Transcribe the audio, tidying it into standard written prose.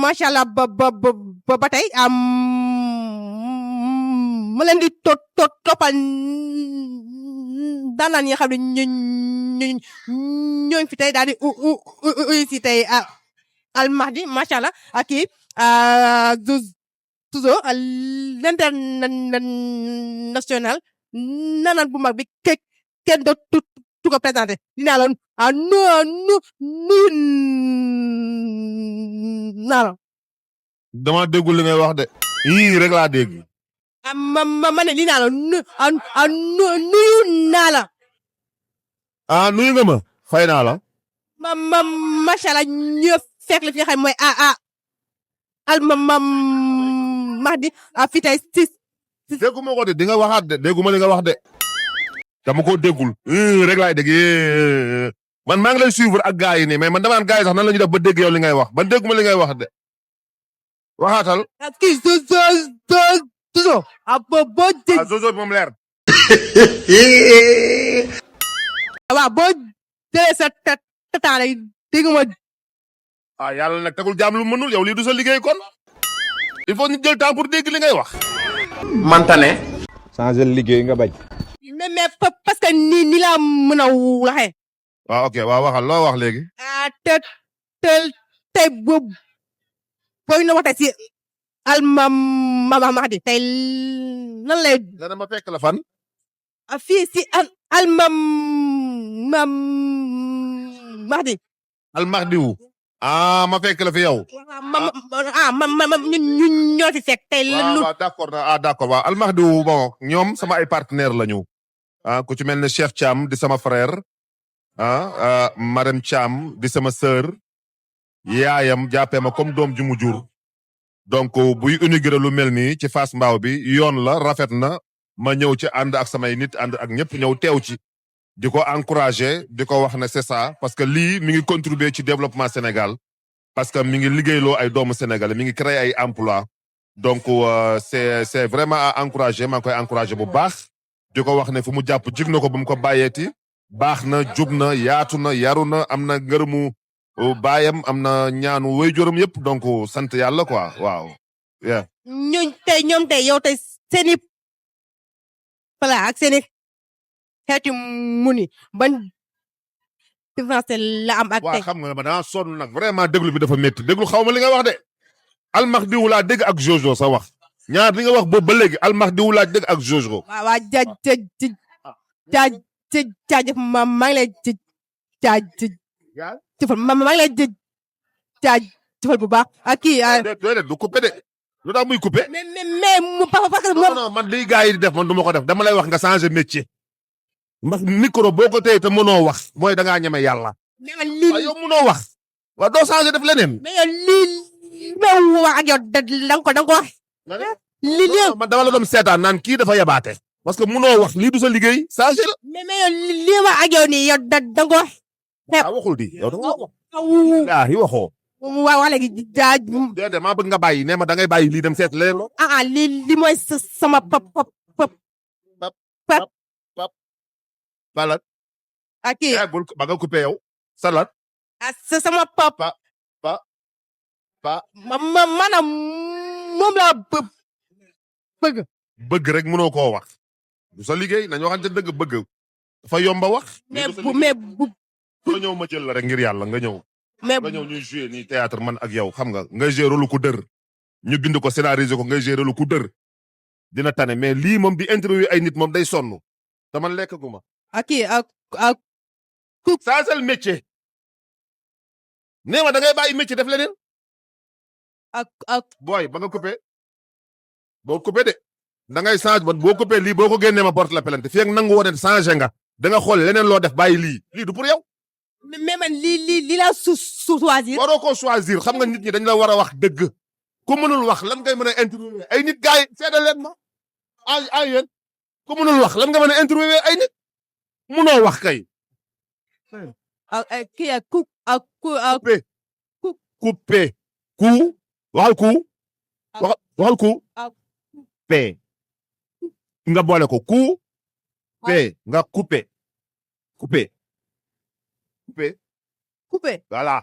macha allah ba tey ma leen di toppal daanaan yi nga xam ne ñooñu fi tey daal di si tey Almahdi macha allah ak kii Tuzo l'international naanaan bu mag bi kenn dootu ko présenté dinaa la nuyu naa la. dama déggul li ngay wax de. yii rek laa dégg. ma ne dinaa la nuyu naa la. nuyu nga ma. fay naa la. macha allah ñu fekk la fi nga xam mooy Almahdi fi tey dégguma ko de di nga waxaat de dégguma li nga wax de. dama ko déggul. rek laay dégg man maa ngi lay suivre ak gars yi nii mais man damaa gars yi sax nan la ñu def ba dégg yow li ngay wax man dégguma li ngay wax de. waxaatal. kii Zozo. Zozo bi moom leer. waaw boo jëlee sa temps rek dégg nga. yàlla nag tegul jaam lu mënul yow lii du sa liggéey kon. il faut ñu jël temps pour dégg li ngay wax. mantane. changer liggéey nga bañ. mais parce que ni laa mën a waxee. waaw ok waaw waxal loo wax léegi. tey booy na waxtaan si Almahdi tey lan lay. dana ma fekk la fan. fii si Almahdi. Almahdi wu. ma fekk la fi yow. ñun ñoo fi fekk tey. waaw d'accord d'accord waaw Almahdi wu bon ñoom sama ay partenaire lañu. ku ci mel ne Cheikh Thiam di sama frère. Marème Thiam di sama sœur. yaayam jàppee ma comme doom ju mu jur. donc buy inauguré lu mel nii ci Fass Mbao bi yoon la rafet na ma ñëw ci ànd ak samay nit ànd ak ñëpp ñëw teew ci. di ko encourager di ko wax ne c'est ça parce que lii mi ngi contribuer ci développement Sénégal. parce que mi ngi liggéeyloo ay doomu Sénégal mi ngi créer ay emploi donc c'est vraiment à encourager maa ngi koy encourager bu baax. di ko wax ne fu mu jàpp jig na ko bu mu ko bàyyeeti. baax na jub na yaatu na yaru na am na ngërëmu baayam am na ñaanu waajuram yëpp donc sant yàlla quoi waaw. ñoom tey yow tey seeni plat ak seeni xeetu muni ban différence la am ak tey. waaw xam nga ma dama sonn nag vraiment déglu bi dafa métti déglu xaw ma li nga wax de. Almahdi wu laa dégg ak Jojo sa wax. ñaar li nga wax boobu ba léegi Almahdi wu laa dégg ak Jojo. waaw jaajëf maa ngi lay jaajëfal maa ngi lay jaajëfal bu baax ak kii. déedéet du coupé de. lu tax muy coupé. mais parce que non man liy gars yi di def man du ma ko def dama lay wax nga changer métier. ndax micro boo ko téye te mënoo wax. mooy da ngaa ñeme yàlla. mais man lii waaw yow mënoo wax. waaw doo changer def leneen. mais yow lii ma wax ak yow da nga ko wax. lii man dama la doon seetaan naan kii dafa yabaate. parce que mënoo wax lii du sa liggéey changer la. mais yow lii ma ak yow nii yow da nga ko wax. waxul di yow da nga wax. yi waxoo. waaw léegi jaaj. déedéet maa bëgg nga bàyyi nee ma da ngay bàyyi lii dem seet leen loo. lii mooy sama pap. Salat. ok ba nga coupé yow. Salat. sama pap. maanaam moom laa bëgg. bëgg rek mënoo koo wax. du sa liggéey nañu waxante dëgg bëgg. dafa yomba wax. mais nga ñëw ma jël la rek ngir yàlla nga ñëw. mais nga ñëw ñuy jouer nii théâtre man ak yow xam nga ngay jouer rôle ku dër. ñu bind ko scénariser ko ngay jouer rôle ku dër. dina tane mais lii moom di interview ay nit moom day sonn. te man lekk gu ma. ak saasal métier. nee ma da ngay bàyyi métier def leneen. booy ba nga coupé. boo coupé de. da ngay change ba boo coupé lii boo ko génnee ma porte la plainte fii ak nangu woo ne changé nga. da nga xool leneen loo def bàyyi lii du pour yow. mais man lii laa choisir. waroo koo choisir xam nga nit ñi dañ la war a wax dëgg. ku mënul wax lan ngay mën a interviewer ay nit gars yi seedal leen ma. yéen ku mënul wax lan nga mën a interviewer ay nit. mënoo wax kay. coupé. waxal ku. waxal ku. p. nga boole ko ku. p nga coupé. coupé. coupé. voilà.